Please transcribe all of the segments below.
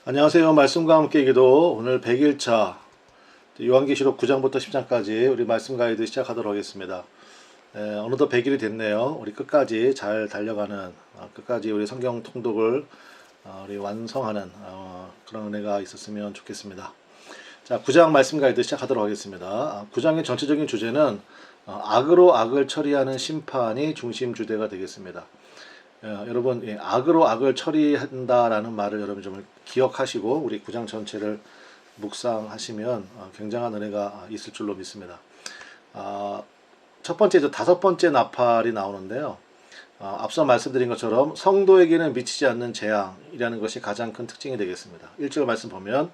안녕하세요. 말씀과 함께 기도 오늘 100일차 요한계시록 9장부터 10장까지 우리 말씀 가이드 시작하도록 하겠습니다. 어느덧 100일이 됐네요. 우리 끝까지 잘 달려가는 끝까지 우리 성경 통독을 우리 완성하는 그런 은혜가 있었으면 좋겠습니다. 자, 9장 말씀 가이드 시작하도록 하겠습니다. 9장의 전체적인 주제는 악으로 악을 처리하는 심판이 중심 주제가 되겠습니다. 여러분, 악으로 악을 처리한다라는 말을 여러분 좀 기억하시고 우리 9장 전체를 묵상하시면 굉장한 은혜가 있을 줄로 믿습니다. 첫 번째, 다섯 번째 나팔이 나오는데요. 앞서 말씀드린 것처럼 성도에게는 미치지 않는 재앙이라는 것이 가장 큰 특징이 되겠습니다. 1절 말씀 보면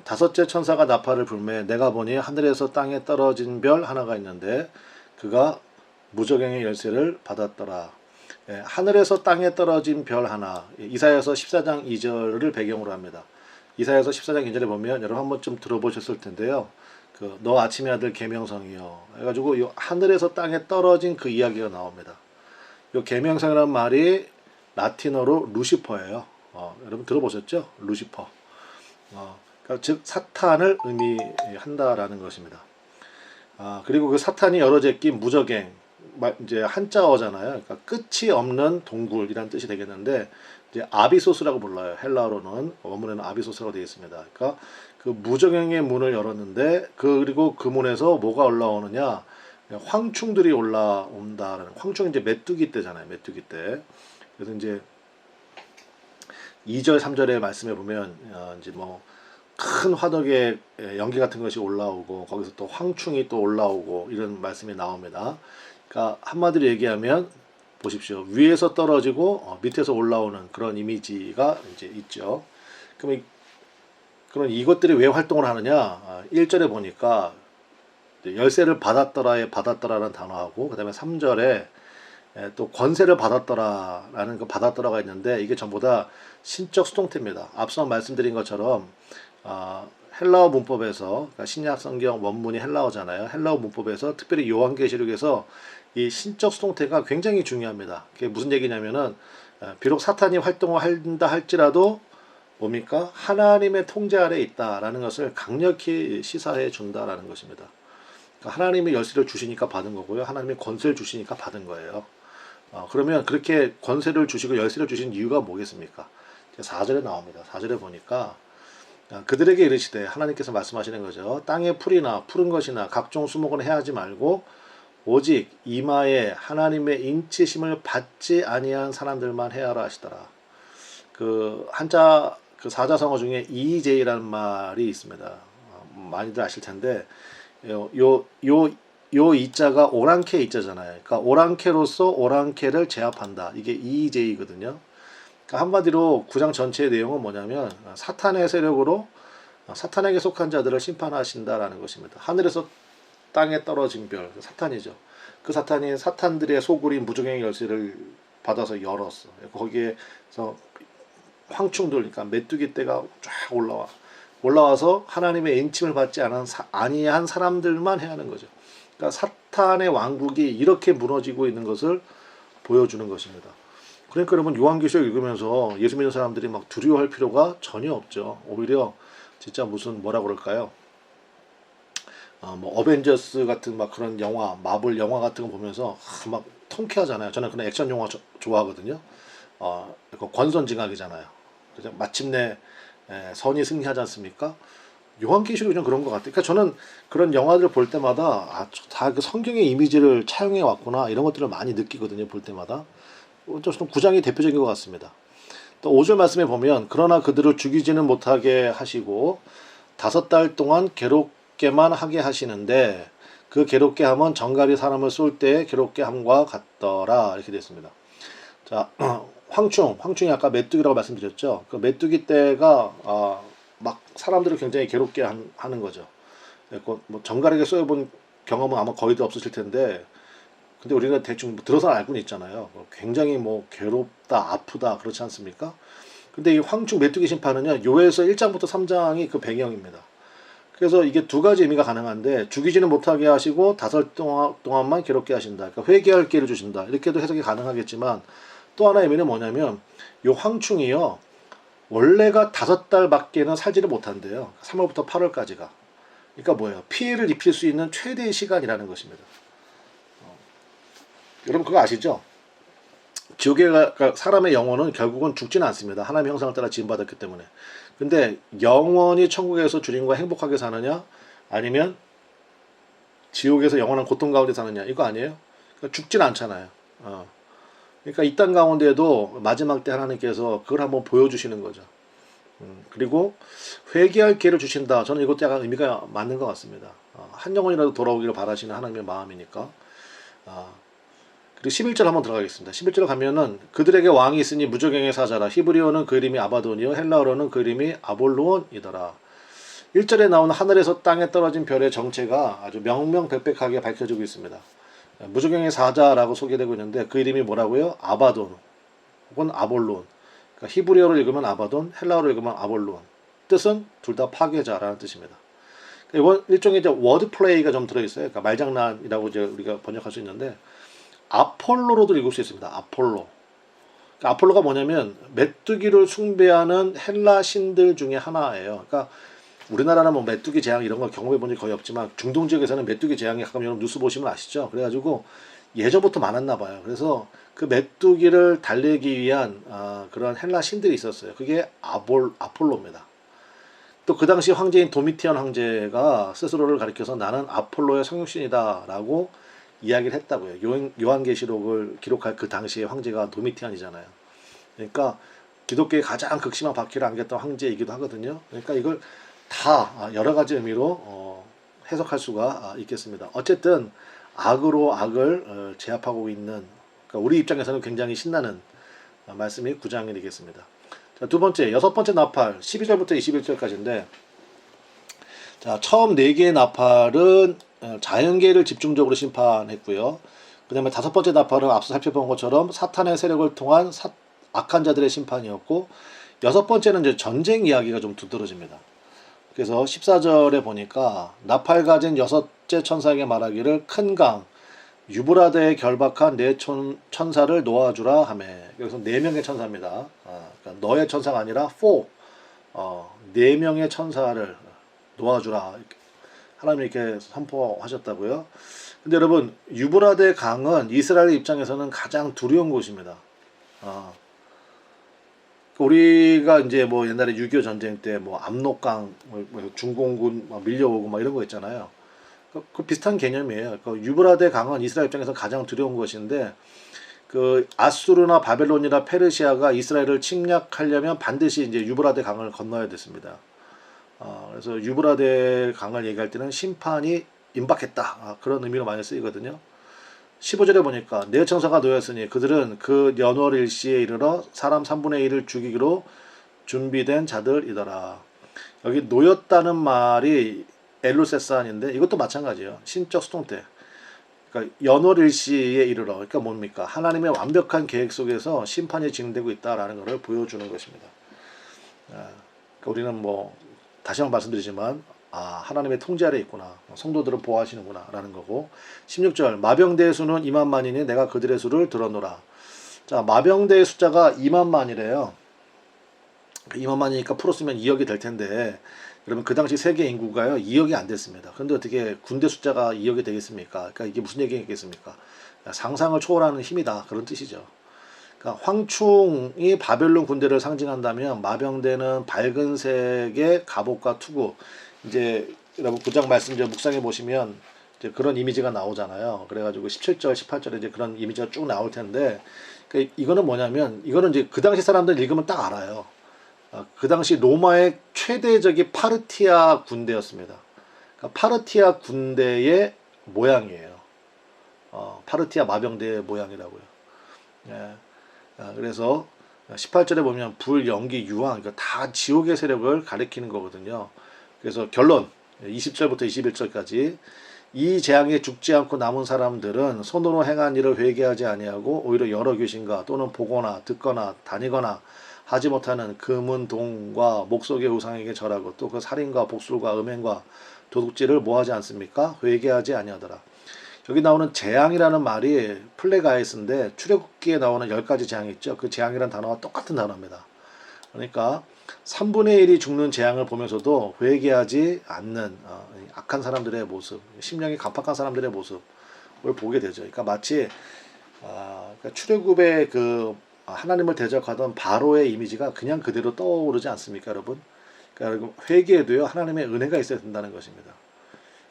다섯째 천사가 나팔을 불매 내가 보니 하늘에서 땅에 떨어진 별 하나가 있는데 그가 무저갱의 열쇠를 받았더라. 하늘에서 땅에 떨어진 별 하나, 이사야서 14장 2절을 배경으로 합니다. 이사야서 14장 2절에 보면 여러분 한번 좀 들어보셨을 텐데요. 너 아침의 아들 계명성이요 해가지고 요 하늘에서 땅에 떨어진 그 이야기가 나옵니다. 요 계명성이라는 말이 라틴어로 루시퍼예요. 여러분 들어보셨죠? 루시퍼. 그러니까 즉 사탄을 의미한다라는 것입니다. 그리고 그 사탄이 여러 제끼 무저갱, 이제 한자어잖아요. 그러니까 끝이 없는 동굴이라는 뜻이 되겠는데 이제 아비소스라고 불러요. 헬라어로는 원문에는 아비소스라고 되어 있습니다. 그러니까 그 무저갱의 문을 열었는데 그리고 그 문에서 뭐가 올라오느냐? 황충들이 올라온다라는. 황충이 이제 메뚜기 떼잖아요. 메뚜기 떼. 그래서 이제 2절 3절의 말씀에 보면 이제 뭐 큰 화덕에 연기 같은 것이 올라오고 거기서 또 황충이 또 올라오고 이런 말씀이 나옵니다. 그러니까 한마디로 얘기하면 보십시오. 위에서 떨어지고 밑에서 올라오는 그런 이미지가 이제 있죠. 그럼 그런 이것들이 왜 활동을 하느냐? 1절에 보니까 열쇠를 받았더라의 받았더라라는 단어하고 그다음에 3절에 또 권세를 받았더라라는 그 받았더라가 있는데 이게 전부 다 신적 수동태입니다. 앞서 말씀드린 것처럼 헬라어 문법에서 그러니까 신약 성경 원문이 헬라어잖아요. 헬라어 문법에서 특별히 요한계시록에서 이 신적 수동태가 굉장히 중요합니다. 그게 무슨 얘기냐면은 비록 사탄이 활동을 한다 할지라도 뭡니까? 하나님의 통제 아래 있다라는 것을 강력히 시사해 준다라는 것입니다. 그러니까 하나님이 열쇠를 주시니까 받은 거고요. 하나님이 권세를 주시니까 받은 거예요. 그러면 그렇게 권세를 주시고 열쇠를 주신 이유가 뭐겠습니까? 4절에 나옵니다. 4절에 보니까 그들에게 이르시되 하나님께서 말씀하시는 거죠. 땅의 풀이나 푸른 것이나 각종 수목은 해하지 말고 오직 이마에 하나님의 인치심을 받지 아니한 사람들만 해하라 하시더라. 그 한자 그 사자성어 중에 EJ라는 말이 있습니다. 많이들 아실 텐데 요 이자가 오랑캐 이자잖아요. 그러니까 오랑캐로서 오랑캐를 제압한다. 이게 EJ거든요. 그러니까 한마디로 9장 전체의 내용은 뭐냐면 사탄의 세력으로 사탄에게 속한 자들을 심판하신다라는 것입니다. 하늘에서 땅에 떨어진 별, 사탄이죠. 그 사탄이 사탄들의 소굴인 무저갱의 열쇠를 받아서 열었어. 거기에서 황충들, 그러니까 메뚜기 떼가 쫙 올라와서 하나님의 인침을 받지 아니한 사람들만 해야 하는 거죠. 그러니까 사탄의 왕국이 이렇게 무너지고 있는 것을 보여주는 것입니다. 그러니까 여러분 요한계시록 읽으면서 예수 믿는 사람들이 막 두려워할 필요가 전혀 없죠. 오히려 진짜 무슨 뭐라 그럴까요? 뭐 어벤져스 같은 막 그런 영화, 마블 영화 같은 거 보면서 막 통쾌하잖아요. 저는 그런 액션 영화 좋아하거든요. 권선징악이잖아요. 그죠? 마침내 선이 승리하지 않습니까? 요한계시록이 좀 그런 것 같아요. 그러니까 저는 그런 영화들을 볼 때마다 다 그 성경의 이미지를 차용해 왔구나 이런 것들을 많이 느끼거든요. 볼 때마다. 좀 9장이 대표적인 것 같습니다. 또 5절 말씀에 보면 그러나 그들을 죽이지는 못하게 하시고 5달 동안 괴롭게만 하게 하시는데 그 괴롭게 함은 정갈이 사람을 쏠 때 괴롭게 함과 같더라 이렇게 됐습니다. 자, 황충이 아까 메뚜기라고 말씀드렸죠. 그 메뚜기 떼가 막 사람들을 굉장히 괴롭게 하는 거죠. 뭐 정갈에게 쏘여본 경험은 아마 거의 없으실 텐데 근데 우리가 대충 들어서 알고는 있잖아요. 굉장히 뭐 괴롭다, 아프다 그렇지 않습니까? 근데 이 황충 메뚜기 심판은요. 요에서 1장부터 3장이 그 배경입니다. 그래서 이게 두 가지 의미가 가능한데 죽이지는 못하게 하시고 5달 동안만 괴롭게 하신다. 그러니까 회개할 기회를 주신다. 이렇게도 해석이 가능하겠지만 또 하나의 의미는 뭐냐면 요 황충이요. 원래가 5달밖에는 살지를 못한대요. 3월부터 8월까지가. 그러니까 뭐예요? 피해를 입힐 수 있는 최대의 시간이라는 것입니다. 여러분 그거 아시죠? 지옥에 그러니까 사람의 영혼은 결국은 죽지는 않습니다. 하나님의 형상을 따라 지음받았기 때문에. 근데 영원히 천국에서 주님과 행복하게 사느냐 아니면 지옥에서 영원한 고통 가운데 사느냐 이거 아니에요? 그러니까 죽진 않잖아요. 그러니까 이 땅 가운데도 마지막 때 하나님께서 그걸 한번 보여주시는 거죠. 그리고 회개할 기회를 주신다. 저는 이것도 약간 의미가 맞는 것 같습니다. 한 영혼이라도 돌아오기를 바라시는 하나님의 마음이니까. 그리고 11절 한번 들어가겠습니다. 11절 가면은 그들에게 왕이 있으니 무저갱의 사자라. 히브리어는 그 이름이 아바돈이요 헬라어로는 그 이름이 아볼로온이더라. 1절에 나오는 하늘에서 땅에 떨어진 별의 정체가 아주 명명백백하게 밝혀지고 있습니다. 무저갱의 사자라고 소개되고 있는데 그 이름이 뭐라고요? 아바돈 혹은 아볼론. 그러니까 히브리어로 읽으면 아바돈, 헬라어로 읽으면 아볼론. 뜻은 둘 다 파괴자라는 뜻입니다. 이건 일종의 이제 워드 플레이가 좀 들어있어요. 그러니까 말장난이라고 이제 우리가 번역할 수 있는데 아폴로로도 읽을 수 있습니다. 아폴로. 그러니까 아폴로가 뭐냐면 메뚜기를 숭배하는 헬라 신들 중에 하나예요. 그러니까 우리나라는 뭐 메뚜기 재앙 이런 걸 경험해 본 적이 거의 없지만 중동 지역에서는 메뚜기 재앙이 가끔 여러분 뉴스 보시면 아시죠? 그래가지고 예전부터 많았나 봐요. 그래서 그 메뚜기를 달래기 위한 그런 헬라 신들이 있었어요. 그게 아폴로입니다. 또 그 당시 황제인 도미티안 황제가 스스로를 가리켜서 나는 아폴로의 성육신이다라고 이야기를 했다고요. 요한계시록을 기록할 그 당시의 황제가 도미티안이잖아요. 그러니까 기독교의 가장 극심한 박해를 안겼던 황제이기도 하거든요. 그러니까 이걸 다 여러 가지 의미로 해석할 수가 있겠습니다. 어쨌든 악으로 악을 제압하고 있는 그러니까 우리 입장에서는 굉장히 신나는 말씀이 9장이 되겠습니다. 자, 두 번째, 여섯 번째 나팔 12절부터 21절까지인데 자, 처음 4개의 나팔은 자연계를 집중적으로 심판했고요. 그 다음에 다섯 번째 나팔은 앞서 살펴본 것처럼 사탄의 세력을 통한 악한 자들의 심판이었고 여섯 번째는 이제 전쟁 이야기가 좀 두드러집니다. 그래서 14절에 보니까 나팔 가진 여섯째 천사에게 말하기를 큰 강 유브라데에 결박한 네 천사를 놓아주라 하매. 여기서 4명의 천사입니다. 그러니까 너의 천사가 아니라 4명의 천사를 놓아주라. 하나님이 이렇게 선포하셨다고요. 근데 여러분 유브라데 강은 이스라엘 입장에서는 가장 두려운 곳입니다. 우리가 이제 뭐 옛날에 6.25 전쟁 때 뭐 압록강 중공군 밀려오고 막 이런 거 있잖아요. 그 비슷한 개념이에요. 그 유브라데 강은 이스라엘 입장에서 가장 두려운 것인데 그 아수르나 바벨론이나 페르시아가 이스라엘을 침략하려면 반드시 이제 유브라데 강을 건너야 됐습니다. 그래서 유브라데 강을 얘기할 때는 심판이 임박했다. 그런 의미로 많이 쓰이거든요. 15절에 보니까 네 천사가 놓였으니 그들은 그 연월 일시에 이르러 사람 3분의 1을 죽이기로 준비된 자들이더라. 여기 놓였다는 말이 엘루세산인데 이것도 마찬가지예요. 신적 수동태. 그러니까 연월 일시에 이르러. 그러니까 뭡니까? 하나님의 완벽한 계획 속에서 심판이 진행되고 있다라는 것을 보여주는 것입니다. 그러니까 우리는 뭐 다시 한번 말씀드리지만 하나님의 통제 아래 있구나. 성도들을 보호하시는구나 라는 거고 16절 마병대의 수는 2만만이니 내가 그들의 수를 들어노라. 자, 마병대의 숫자가 2만만이래요. 2만만이니까 풀었으면 2억이 될 텐데 여러분 그 당시 세계 인구가요 2억이 안 됐습니다. 그런데 어떻게 군대 숫자가 2억이 되겠습니까? 그러니까 이게 무슨 얘기겠습니까? 상상을 초월하는 힘이다 그런 뜻이죠. 그러니까 황충이 바벨론 군대를 상징한다면 마병대는 밝은 색의 갑옷과 투구. 이제 여러분 9장 말씀 이제 묵상해 보시면 이제 그런 이미지가 나오잖아요. 그래가지고 17절, 18절에 이제 그런 이미지가 쭉 나올 텐데 그러니까 이거는 뭐냐면 이거는 이제 그 당시 사람들 읽으면 딱 알아요. 그 당시 로마의 최대적인 파르티아 군대였습니다. 그러니까 파르티아 군대의 모양이에요. 파르티아 마병대의 모양이라고요. 예. 그래서 18절에 보면 불, 연기, 유황 이거 다 지옥의 세력을 가리키는 거거든요. 그래서 결론 20절부터 21절까지 이 재앙에 죽지 않고 남은 사람들은 손으로 행한 일을 회개하지 아니하고 오히려 여러 귀신과 또는 보거나 듣거나 다니거나 하지 못하는 금은 동과 목속의 우상에게 절하고 또 그 살인과 복술과 음행과 도둑질을 뭐하지 않습니까? 회개하지 아니하더라. 여기 나오는 재앙이라는 말이 플레가이스인데 출애굽기에 나오는 10가지 재앙이 있죠. 그 재앙이라는 단어와 똑같은 단어입니다. 그러니까 3분의 1이 죽는 재앙을 보면서도 회개하지 않는 악한 사람들의 모습, 심령이 강팍한 사람들의 모습을 보게 되죠. 그러니까 마치 그러니까 출애굽의 그 하나님을 대적하던 바로의 이미지가 그냥 그대로 떠오르지 않습니까, 여러분? 그러니까 회개에도요 하나님의 은혜가 있어야 된다는 것입니다.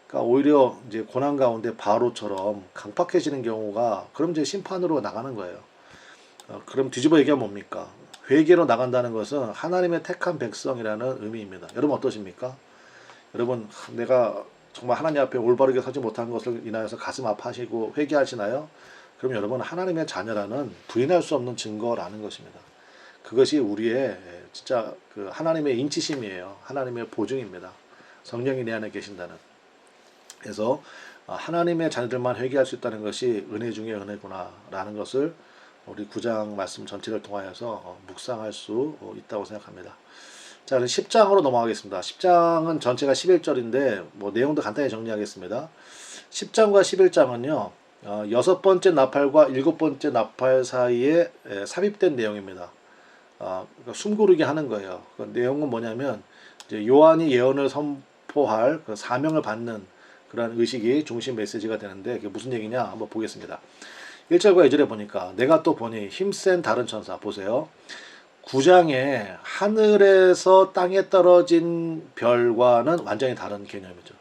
그러니까 오히려 이제 고난 가운데 바로처럼 강팍해지는 경우가 그럼 이제 심판으로 나가는 거예요. 그럼 뒤집어 얘기하면 뭡니까? 회개로 나간다는 것은 하나님의 택한 백성이라는 의미입니다. 여러분 어떠십니까? 여러분 내가 정말 하나님 앞에 올바르게 서지 못한 것을 인하여서 가슴 아파하시고 회개하시나요? 그럼 여러분 하나님의 자녀라는 부인할 수 없는 증거라는 것입니다. 그것이 우리의 진짜 그 하나님의 인치심이에요. 하나님의 보증입니다. 성령이 내 안에 계신다는. 그래서 하나님의 자녀들만 회개할 수 있다는 것이 은혜 중에 은혜구나라는 것을 우리 9장 말씀 전체를 통하여서 묵상할 수 있다고 생각합니다. 자, 그럼 10장으로 넘어가겠습니다. 10장은 전체가 11절인데 뭐 내용도 간단히 정리하겠습니다. 10장과 11장은요. 여섯 번째 나팔과 일곱 번째 나팔 사이에 삽입된 내용입니다. 그러니까 숨고르게 하는 거예요. 그 내용은 뭐냐면 이제 요한이 예언을 선포할 그 사명을 받는 그런 의식이 중심 메시지가 되는데 그게 무슨 얘기냐 한번 보겠습니다. 1절과 2절에 보니까 내가 또 보니 힘센 다른 천사 보세요. 9장에 하늘에서 땅에 떨어진 별과는 완전히 다른 개념이죠.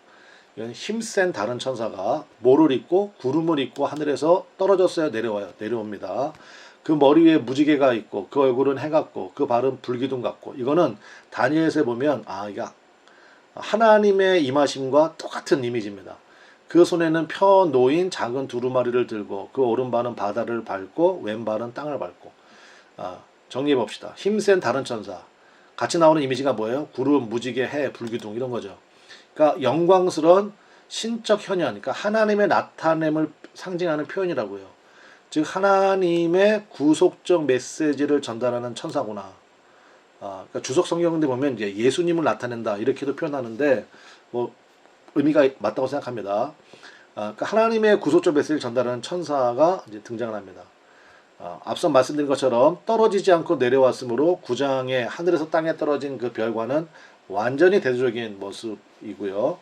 이건 힘센 다른 천사가 모를 입고 구름을 입고 하늘에서 떨어졌어요. 내려옵니다. 그 머리 위에 무지개가 있고 그 얼굴은 해 같고 그 발은 불기둥 같고 이거는 다니엘서에 보면 이게 하나님의 임하심과 똑같은 이미지입니다. 그 손에는 펴 놓인 작은 두루마리를 들고 그 오른발은 바다를 밟고 왼발은 땅을 밟고 정리해 봅시다. 힘센 다른 천사 같이 나오는 이미지가 뭐예요? 구름, 무지개, 해, 불기둥 이런 거죠. 그러니까 영광스러운 신적 현현, 그러니까 하나님의 나타냄을 상징하는 표현이라고요. 즉 하나님의 구속적 메시지를 전달하는 천사구나. 그러니까 주석 성경인데 보면 이제 예수님을 나타낸다 이렇게도 표현하는데 뭐 의미가 맞다고 생각합니다. 그러니까 하나님의 구속적 메시지를 전달하는 천사가 이제 등장을 합니다. 앞서 말씀드린 것처럼 떨어지지 않고 내려왔으므로 9장에 하늘에서 땅에 떨어진 그 별과는 완전히 대조적인 모습이고요.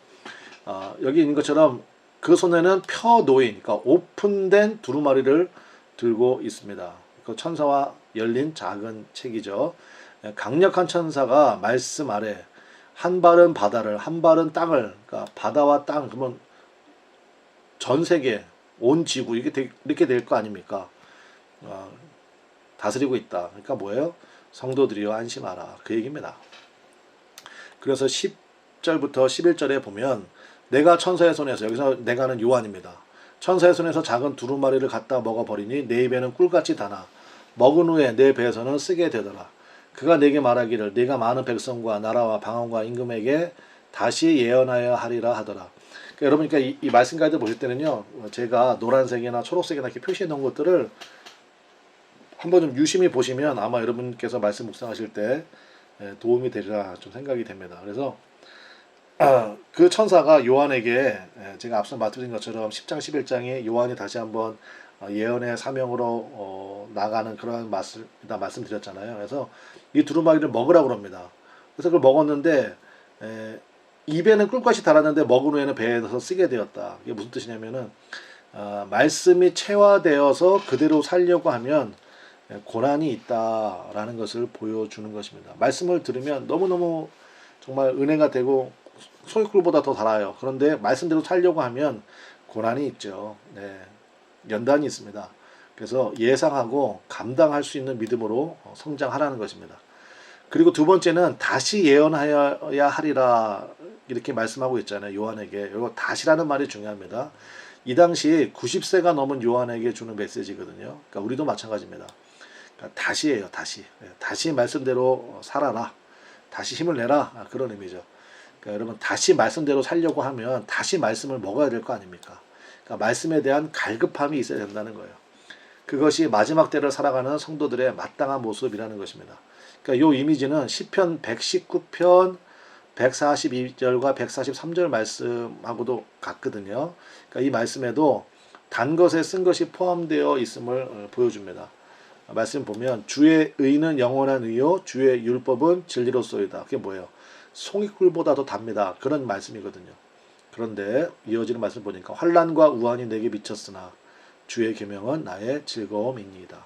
여기 있는 것처럼 그 손에는 펴 놓인, 그러니까 오픈된 두루마리를 들고 있습니다. 그 천사와 열린 작은 책이죠. 강력한 천사가 말씀 아래 한 발은 바다를, 한 발은 땅을, 그러니까 바다와 땅, 그러면 전 세계, 온 지구 이렇게 될 거 아닙니까? 다스리고 있다. 그러니까 뭐예요? 성도들이여 안심하라. 그 얘기입니다. 그래서 10절부터 11절에 보면 내가 천사의 손에서 여기서 내가는 요한입니다. 천사의 손에서 작은 두루마리를 갖다 먹어버리니 내 입에는 꿀같이 다나 먹은 후에 내 배에서는 쓰게 되더라. 그가 내게 말하기를 네가 많은 백성과 나라와 방언과 임금에게 다시 예언하여 하리라 하더라. 그러니까 여러분 이 말씀 가이드 보실 때는요. 제가 노란색이나 초록색이나 이렇게 표시해 놓은 것들을 한번 좀 유심히 보시면 아마 여러분께서 말씀 묵상하실 때 도움이 되리라 좀 생각이 됩니다. 그래서 그 천사가 요한에게 제가 앞서 말씀드린 것처럼 10장 11장에 요한이 다시 한번 예언의 사명으로 나가는 그런 말씀드렸잖아요. 그래서 이 두루마기를 먹으라고 합니다. 그래서 그걸 먹었는데 입에는 꿀같이 달았는데 먹은 후에는 배에서 쓰게 되었다. 이게 무슨 뜻이냐면은 말씀이 체화되어서 그대로 살려고 하면 고난이 있다라는 것을 보여주는 것입니다. 말씀을 들으면 너무너무 정말 은혜가 되고 소유꿀보다 더 달아요. 그런데 말씀대로 살려고 하면 고난이 있죠. 네, 연단이 있습니다. 그래서 예상하고 감당할 수 있는 믿음으로 성장하라는 것입니다. 그리고 두 번째는 다시 예언하여야 하리라 이렇게 말씀하고 있잖아요. 요한에게. 이거 다시라는 말이 중요합니다. 이 당시 90세가 넘은 요한에게 주는 메시지거든요. 그러니까 우리도 마찬가지입니다. 그러니까 다시예요. 다시 말씀대로 살아라. 다시 힘을 내라. 그런 의미죠. 그러니까 여러분 다시 말씀대로 살려고 하면 다시 말씀을 먹어야 될 거 아닙니까? 그러니까 말씀에 대한 갈급함이 있어야 된다는 거예요. 그것이 마지막 때를 살아가는 성도들의 마땅한 모습이라는 것입니다. 그러니까 이 이미지는 시편 119편 142절과 143절 말씀하고도 같거든요. 그러니까 이 말씀에도 단 것에 쓴 것이 포함되어 있음을 보여줍니다. 말씀 보면 주의 의는 영원한 의요 주의 율법은 진리로소이다. 그게 뭐예요? 송이꿀보다 더 답니다. 그런 말씀이거든요. 그런데 이어지는 말씀 보니까 환난과 우환이 내게 미쳤으나 주의 계명은 나의 즐거움이니이다.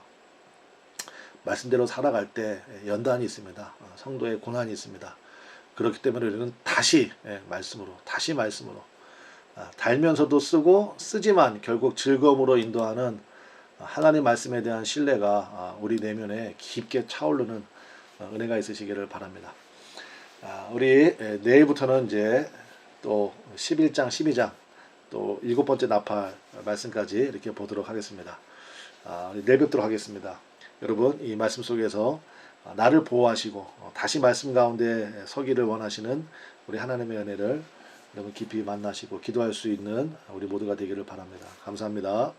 말씀대로 살아갈 때 연단이 있습니다. 성도의 고난이 있습니다. 그렇기 때문에 우리는 다시 말씀으로 달면서도 쓰고 쓰지만 결국 즐거움으로 인도하는 하나님 말씀에 대한 신뢰가 우리 내면에 깊게 차오르는 은혜가 있으시기를 바랍니다. 우리 내일부터는 이제 또 11장, 12장 또 7번째 나팔 말씀까지 이렇게 보도록 하겠습니다. 내일 뵙도록 하겠습니다. 여러분 이 말씀 속에서 나를 보호하시고 다시 말씀 가운데 서기를 원하시는 우리 하나님의 은혜를 여러분 깊이 만나시고 기도할 수 있는 우리 모두가 되기를 바랍니다. 감사합니다.